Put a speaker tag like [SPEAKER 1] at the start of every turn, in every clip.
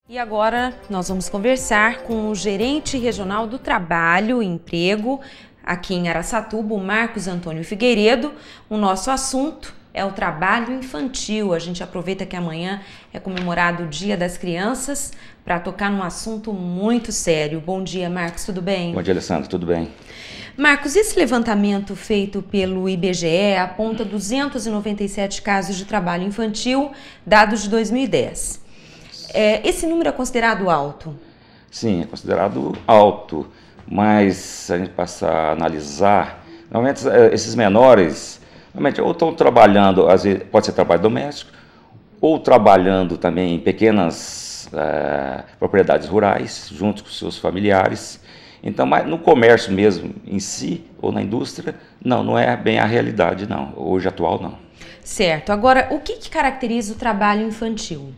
[SPEAKER 1] E agora nós vamos conversar com o gerente regional do Trabalho e Emprego aqui em Araçatuba, o Marcos Antônio Figueiredo. O nosso assunto é o trabalho infantil. A gente aproveita que amanhã é comemorado o Dia das Crianças para tocar num assunto muito sério. Bom dia, Marcos, tudo bem?
[SPEAKER 2] Bom dia, Alessandro, tudo bem?
[SPEAKER 1] Marcos, esse levantamento feito pelo IBGE aponta 297 casos de trabalho infantil, dados de 2010. Esse número é considerado alto?
[SPEAKER 2] Sim, é considerado alto, mas se a gente passar a analisar, normalmente esses menores, normalmente ou estão trabalhando, às vezes pode ser trabalho doméstico, ou trabalhando também em pequenas propriedades rurais, junto com seus familiares. Então, mas no comércio mesmo em si, ou na indústria, não é bem a realidade, não, hoje atual não.
[SPEAKER 1] Certo. Agora, o que caracteriza o trabalho infantil?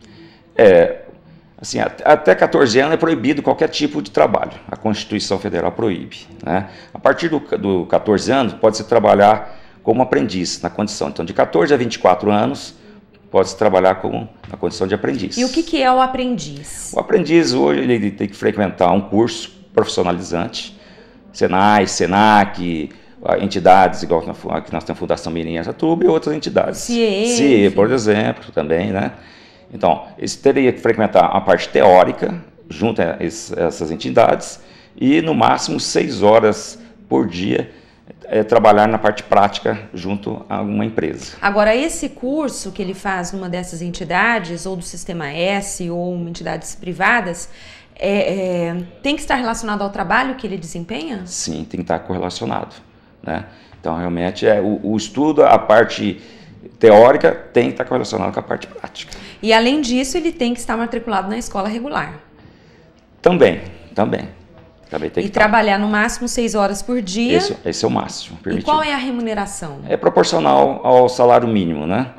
[SPEAKER 2] Assim, até 14 anos é proibido qualquer tipo de trabalho. A Constituição Federal proíbe, né? A partir do 14 anos, pode-se trabalhar como aprendiz, na condição. Então, de 14 a 24 anos, pode-se trabalhar na condição de aprendiz.
[SPEAKER 1] E o que é o aprendiz?
[SPEAKER 2] O aprendiz, hoje, ele tem que frequentar um curso profissionalizante, Senai, Senac, entidades, igual aqui nós temos a Fundação Mirim em Araçatuba e outras entidades. CIE, por exemplo, também, né? Então, eles teriam que frequentar a parte teórica, junto a essas entidades, e no máximo 6 horas por dia trabalhar na parte prática junto a uma empresa.
[SPEAKER 1] Agora, esse curso que ele faz numa dessas entidades, ou do Sistema S, ou entidades privadas, tem que estar relacionado ao trabalho que ele desempenha?
[SPEAKER 2] Sim, tem que estar correlacionado, né? Então, realmente, o estudo, a parte teórica tem que estar correlacionado com a parte prática.
[SPEAKER 1] E além disso, ele tem que estar matriculado na escola regular.
[SPEAKER 2] Também tem que
[SPEAKER 1] trabalhar no máximo 6 horas por dia.
[SPEAKER 2] Esse é o máximo permitido.
[SPEAKER 1] E qual é a remuneração?
[SPEAKER 2] É proporcional ao salário mínimo, né?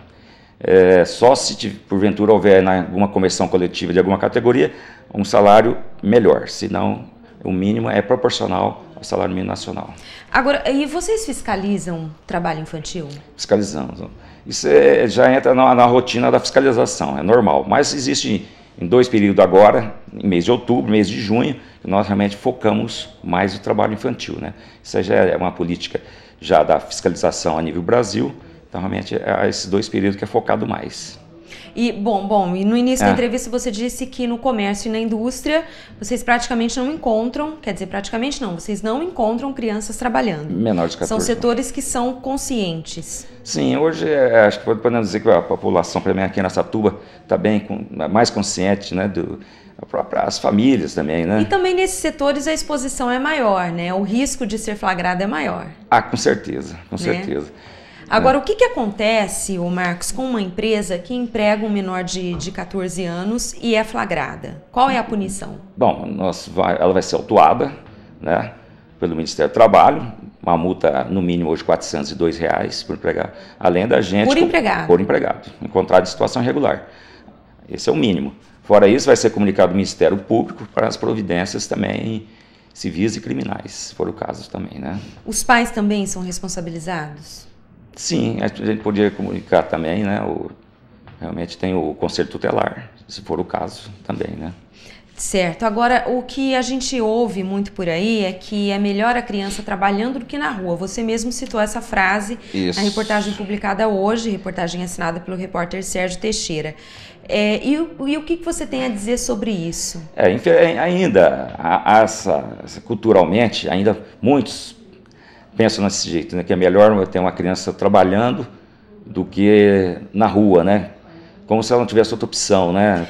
[SPEAKER 2] Só se porventura houver alguma convenção coletiva de alguma categoria, um salário melhor, senão o mínimo é proporcional ao salário mínimo nacional.
[SPEAKER 1] Agora, e vocês fiscalizam trabalho infantil?
[SPEAKER 2] Fiscalizamos. Isso já entra na rotina da fiscalização, é normal. Mas existe em 2 períodos agora, em mês de outubro, mês de junho, que nós realmente focamos mais no trabalho infantil, né? Isso já é uma política já da fiscalização a nível Brasil, então realmente é esses 2 períodos que é focado mais.
[SPEAKER 1] E, e no início da entrevista você disse que no comércio e na indústria vocês praticamente não encontram, quer dizer, praticamente não, vocês não encontram crianças trabalhando.
[SPEAKER 2] Menores de 14
[SPEAKER 1] São setores que são conscientes.
[SPEAKER 2] Sim, hoje acho que podemos dizer que a população, pelo menos aqui em Araçatuba, está bem mais consciente, né, as famílias também, né?
[SPEAKER 1] E também nesses setores a exposição é maior, né? O risco de ser flagrado é maior.
[SPEAKER 2] Com certeza, com certeza.
[SPEAKER 1] Agora, o que acontece, Marcos, com uma empresa que emprega um menor de 14 anos e é flagrada? Qual é a punição?
[SPEAKER 2] Bom, ela vai ser autuada, né, pelo Ministério do Trabalho, uma multa no mínimo hoje R$ 402 por empregado, além da gente...
[SPEAKER 1] Por empregado?
[SPEAKER 2] Por empregado, encontrado em situação irregular. Esse é o mínimo. Fora isso, vai ser comunicado ao Ministério Público para as providências também civis e criminais, se for o caso também, né?
[SPEAKER 1] Os pais também são responsabilizados?
[SPEAKER 2] Sim, a gente poderia comunicar também, né? Realmente tem o conselho tutelar, se for o caso também, né?
[SPEAKER 1] Certo. Agora, o que a gente ouve muito por aí é que é melhor a criança trabalhando do que na rua. Você mesmo citou essa frase na reportagem publicada hoje, reportagem assinada pelo repórter Sérgio Teixeira. E o que você tem a dizer sobre isso?
[SPEAKER 2] Ainda, culturalmente, ainda muitos pensam desse jeito, né, que é melhor ter uma criança trabalhando do que na rua, né? Como se ela não tivesse outra opção, né?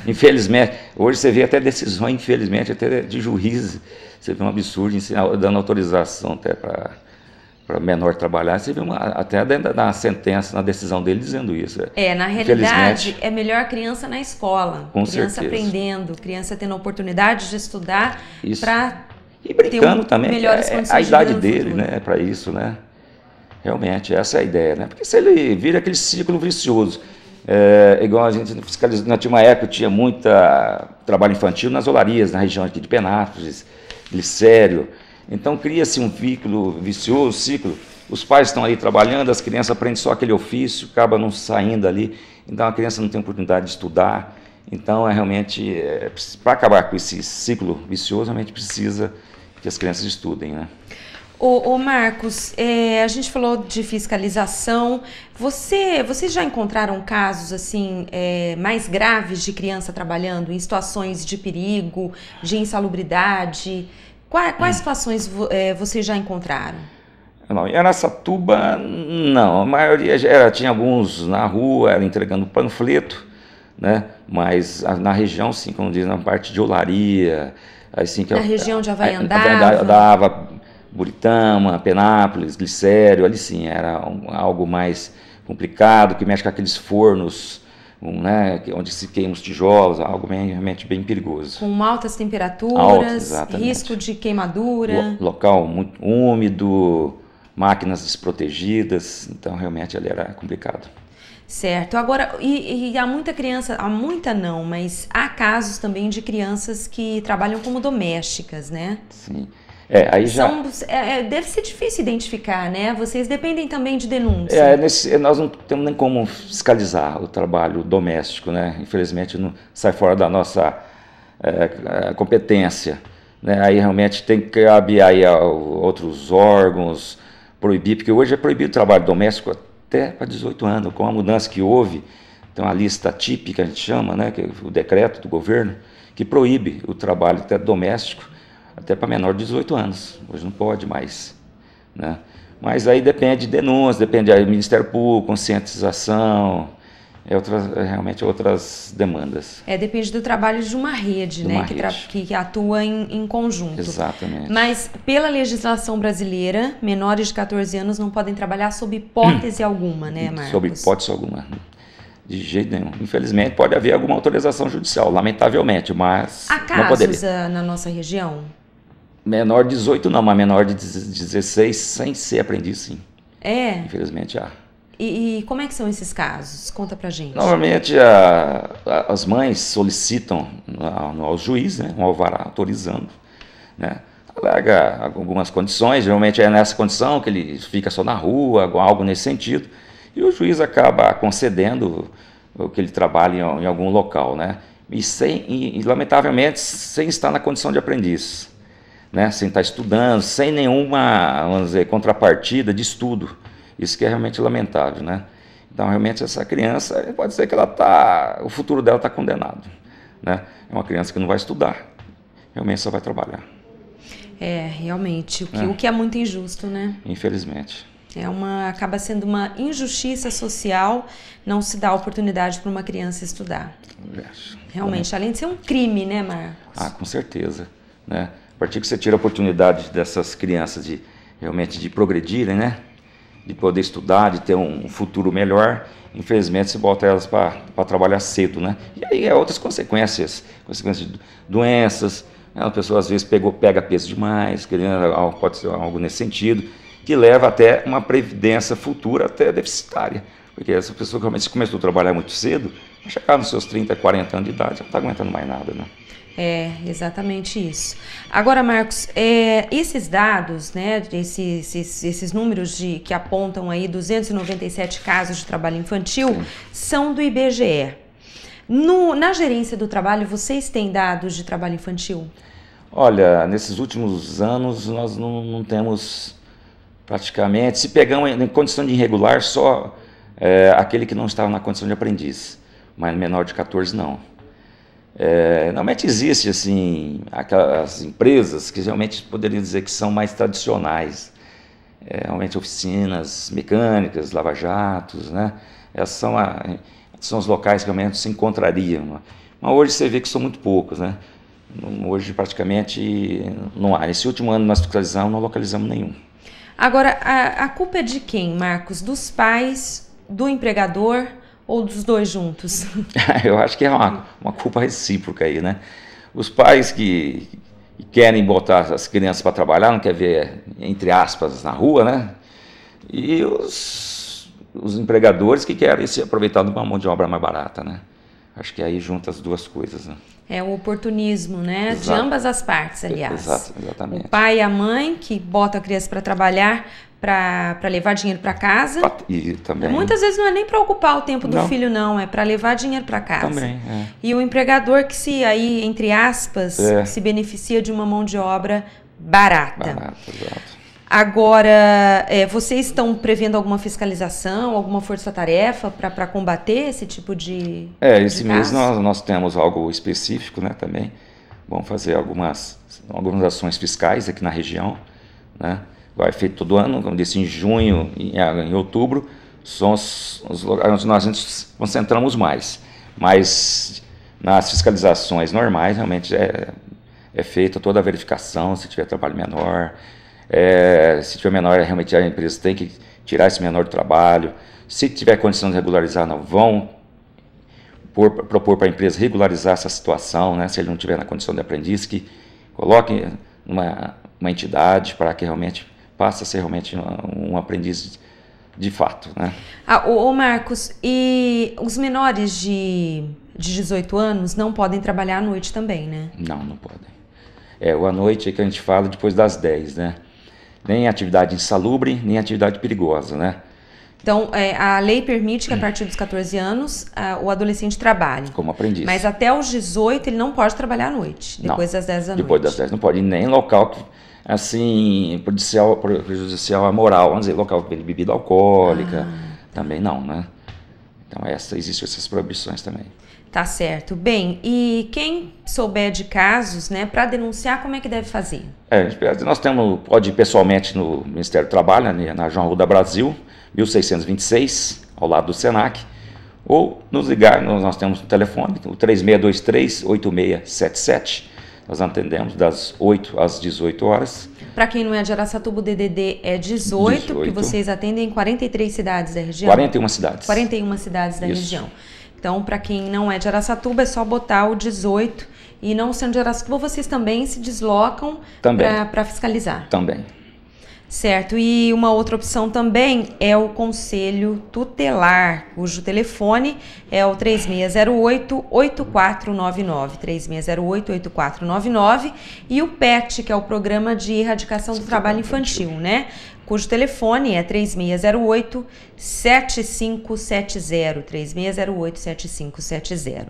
[SPEAKER 2] Infelizmente, hoje você vê até decisões, infelizmente, até de juízes, você vê um absurdo dando autorização até para menor trabalhar, você vê até dentro da sentença, na decisão dele, dizendo isso.
[SPEAKER 1] Na realidade, é melhor a criança na escola,
[SPEAKER 2] com
[SPEAKER 1] criança
[SPEAKER 2] certeza.
[SPEAKER 1] Aprendendo, criança tendo a oportunidade de estudar para
[SPEAKER 2] e brincando também,
[SPEAKER 1] melhores condições
[SPEAKER 2] a idade
[SPEAKER 1] de
[SPEAKER 2] dele, né, para isso, né? Realmente, essa é a ideia, né? Porque se ele vira aquele ciclo vicioso, igual a gente fiscalizou, na última época tinha muito trabalho infantil nas olarias, na região aqui de Penápolis, Glicério. Então cria-se um ciclo vicioso, os pais estão ali trabalhando, as crianças aprendem só aquele ofício, acaba não saindo ali, então a criança não tem oportunidade de estudar. Então, realmente, para acabar com esse ciclo vicioso, realmente precisa que as crianças estudem, né?
[SPEAKER 1] Ô Marcos, a gente falou de fiscalização. Vocês já encontraram casos assim mais graves de criança trabalhando em situações de perigo, de insalubridade? Quais situações vocês já encontraram?
[SPEAKER 2] Não, em Araçatuba, não. A maioria tinha alguns na rua, era entregando panfleto, né? Mas na região, sim, como diz, na parte de olaria. Assim,
[SPEAKER 1] na região de Havaiandava?
[SPEAKER 2] Dava Buritama, Penápolis, Glicério, ali sim, era algo mais complicado, que mexe com aqueles fornos, né, onde se queimam os tijolos, algo realmente bem perigoso.
[SPEAKER 1] Com altas temperaturas, risco de queimadura.
[SPEAKER 2] Local muito úmido, máquinas desprotegidas, então realmente ali era complicado.
[SPEAKER 1] Certo. Agora, e há muita criança, há muita não, mas há casos também de crianças que trabalham como domésticas, né?
[SPEAKER 2] Sim. Aí já...
[SPEAKER 1] deve ser difícil identificar, né? Vocês dependem também de denúncia.
[SPEAKER 2] Nós não temos nem como fiscalizar o trabalho doméstico, né? Infelizmente não sai fora da nossa competência, né? Aí realmente tem que caber aí a outros órgãos, proibir, porque hoje é proibido o trabalho doméstico até para 18 anos, com a mudança que houve, tem uma lista típica, a gente chama, né? Que é o decreto do governo, que proíbe o trabalho até doméstico, até para menor de 18 anos, hoje não pode mais, né? Mas aí depende de denúncia, depende do Ministério Público, conscientização, realmente outras demandas.
[SPEAKER 1] Depende do trabalho de uma rede, né? Que atua em conjunto.
[SPEAKER 2] Exatamente.
[SPEAKER 1] Mas pela legislação brasileira, menores de 14 anos não podem trabalhar sob hipótese alguma, né, Marcos?
[SPEAKER 2] Sob hipótese alguma. De jeito nenhum. Infelizmente pode haver alguma autorização judicial, lamentavelmente, mas
[SPEAKER 1] há casos
[SPEAKER 2] não poderia.
[SPEAKER 1] Na nossa região?
[SPEAKER 2] Menor de 18 não, mas menor de 16 sem ser aprendiz, sim. Infelizmente há.
[SPEAKER 1] E como é que são esses casos? Conta pra gente.
[SPEAKER 2] Normalmente as mães solicitam ao juiz, né, um alvará autorizando, né, alega algumas condições, geralmente é nessa condição que ele fica só na rua, algo nesse sentido, e o juiz acaba concedendo que ele trabalhe em algum local, né, e lamentavelmente sem estar na condição de aprendiz. Né, sem estar estudando, sem nenhuma, vamos dizer, contrapartida de estudo. Isso que é realmente lamentável, né? Então, realmente, essa criança, pode ser que o futuro dela está condenado, né? É uma criança que não vai estudar, realmente só vai trabalhar.
[SPEAKER 1] Realmente, o que é muito injusto, né?
[SPEAKER 2] Infelizmente.
[SPEAKER 1] Acaba sendo uma injustiça social não se dar a oportunidade para uma criança estudar. Realmente, além de ser um crime, né, Marcos?
[SPEAKER 2] Com certeza, né? A partir que você tira a oportunidade dessas crianças realmente de progredirem, né? De poder estudar, de ter um futuro melhor, infelizmente você bota elas para trabalhar cedo, né? E aí outras consequências de doenças, né? A pessoa às vezes pega peso demais, pode ser algo nesse sentido, que leva até uma previdência futura até deficitária, porque essa pessoa que realmente começou a trabalhar muito cedo, vai chegar nos seus 30, 40 anos de idade, já não está aguentando mais nada, né?
[SPEAKER 1] Exatamente isso. Agora, Marcos, esses dados, né, esses números que apontam aí 297 casos de trabalho infantil, sim, são do IBGE. Na gerência do trabalho, vocês têm dados de trabalho infantil?
[SPEAKER 2] Olha, nesses últimos anos nós não temos praticamente, se pegamos em condição de irregular, só aquele que não estava na condição de aprendiz, mas menor de 14 não. Normalmente existe assim, aquelas empresas que realmente poderiam dizer que são mais tradicionais, realmente oficinas mecânicas, lava-jatos, né? Essas são os locais que realmente se encontrariam. Mas hoje você vê que são muito poucos, né? Hoje praticamente não há. Nesse último ano nós fiscalizamos, não localizamos nenhum.
[SPEAKER 1] Agora, a culpa é de quem, Marcos? Dos pais, do empregador ou dos dois juntos?
[SPEAKER 2] Eu acho que é uma culpa recíproca aí, né? Os pais que querem botar as crianças para trabalhar, não quer ver, entre aspas, na rua, né? E os empregadores que querem se aproveitar de uma mão de obra mais barata, né? Acho que aí junta as duas coisas, né?
[SPEAKER 1] É o oportunismo, né?
[SPEAKER 2] Exato.
[SPEAKER 1] De ambas as partes, aliás.
[SPEAKER 2] Exatamente.
[SPEAKER 1] O pai e a mãe que botam a criança para trabalhar, para levar dinheiro para casa.
[SPEAKER 2] E também...
[SPEAKER 1] Muitas vezes não é nem para ocupar o tempo do filho, não. É para levar dinheiro para casa.
[SPEAKER 2] Também,
[SPEAKER 1] E o empregador que se, aí, entre aspas, se beneficia de uma mão de obra barata.
[SPEAKER 2] Barato, exato.
[SPEAKER 1] Agora, vocês estão prevendo alguma fiscalização, alguma força-tarefa para combater esse tipo de
[SPEAKER 2] esse
[SPEAKER 1] caso?
[SPEAKER 2] mês nós temos algo específico, né, também. Vamos fazer algumas ações fiscais aqui na região, né? Vai feito todo ano, como disse, em junho, em outubro, são os lugares onde nós nos concentramos mais. Mas nas fiscalizações normais, realmente é feita toda a verificação, se tiver trabalho menor... se tiver menor, realmente a empresa tem que tirar esse menor do trabalho. Se tiver condição de regularizar, não vão propor para a empresa regularizar essa situação, né? Se ele não tiver na condição de aprendiz, que coloque uma entidade para que realmente passe a ser realmente um aprendiz de fato, né?
[SPEAKER 1] Ô Marcos, e os menores de 18 anos não podem trabalhar à noite também, né?
[SPEAKER 2] Não podem. O à noite é que a gente fala depois das 10, né? Nem atividade insalubre, nem atividade perigosa, né?
[SPEAKER 1] Então, a lei permite que a partir dos 14 anos o adolescente trabalhe.
[SPEAKER 2] Como aprendiz.
[SPEAKER 1] Mas até os 18 ele não pode trabalhar à noite, depois das 10 da noite.
[SPEAKER 2] Depois das 10 não pode, e nem local que, assim, prejudicial à moral, vamos dizer, local que vende bebida alcoólica, também não, né? Então existem essas proibições também.
[SPEAKER 1] Tá certo. Bem, e quem souber de casos, né, para denunciar, como é que deve fazer?
[SPEAKER 2] Nós pode ir pessoalmente no Ministério do Trabalho, na João Arruda Brasil, 1626, ao lado do Senac, ou nos ligar, nós temos um telefone, o 3623-8677, nós atendemos das 8 às 18 horas.
[SPEAKER 1] Para quem não é de Araçatuba, o DDD é 18, porque vocês atendem em 43 cidades da região?
[SPEAKER 2] 41 cidades.
[SPEAKER 1] 41 cidades da região. Então, para quem não é de Araçatuba, é só botar o 18. E não sendo de Araçatuba, vocês também se deslocam para fiscalizar.
[SPEAKER 2] Também.
[SPEAKER 1] Certo. E uma outra opção também é o Conselho Tutelar, cujo telefone é o 3608-8499. 3608-8499. E o PET, que é o Programa de Erradicação do Trabalho Infantil, né? Cujo telefone é 3608-7570, 3608-7570.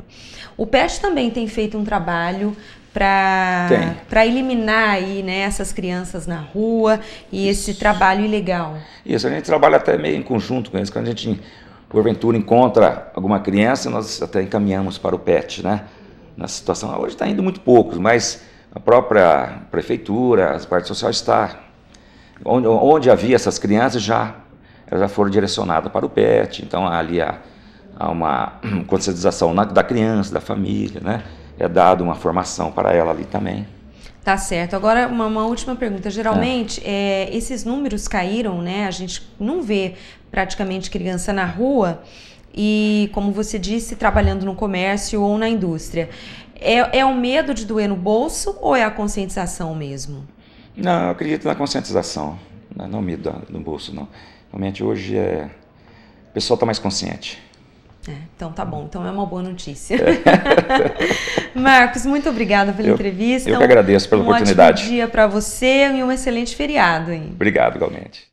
[SPEAKER 1] O PET também tem feito um trabalho para eliminar aí, né, essas crianças na rua e esse trabalho ilegal.
[SPEAKER 2] Isso, a gente trabalha até meio em conjunto com eles. Quando a gente, porventura, encontra alguma criança, nós até encaminhamos para o PET, né? Na situação, hoje está indo muito poucos, mas a própria prefeitura, as partes sociais está... Onde havia essas crianças, elas já foram direcionadas para o PET, então ali há uma conscientização da criança, da família, né? É dado uma formação para ela ali também.
[SPEAKER 1] Tá certo. Agora, uma última pergunta. Geralmente, esses números caíram, né? A gente não vê praticamente criança na rua e, como você disse, trabalhando no comércio ou na indústria. É o medo de doer no bolso ou é a conscientização mesmo?
[SPEAKER 2] Não, eu acredito na conscientização, não medo do bolso, não. Realmente hoje o pessoal está mais consciente.
[SPEAKER 1] Então tá bom, então é uma boa notícia. Marcos, muito obrigada pela entrevista.
[SPEAKER 2] Eu que agradeço pela oportunidade.
[SPEAKER 1] Um ótimo dia para você e um excelente feriado. Hein?
[SPEAKER 2] Obrigado, igualmente.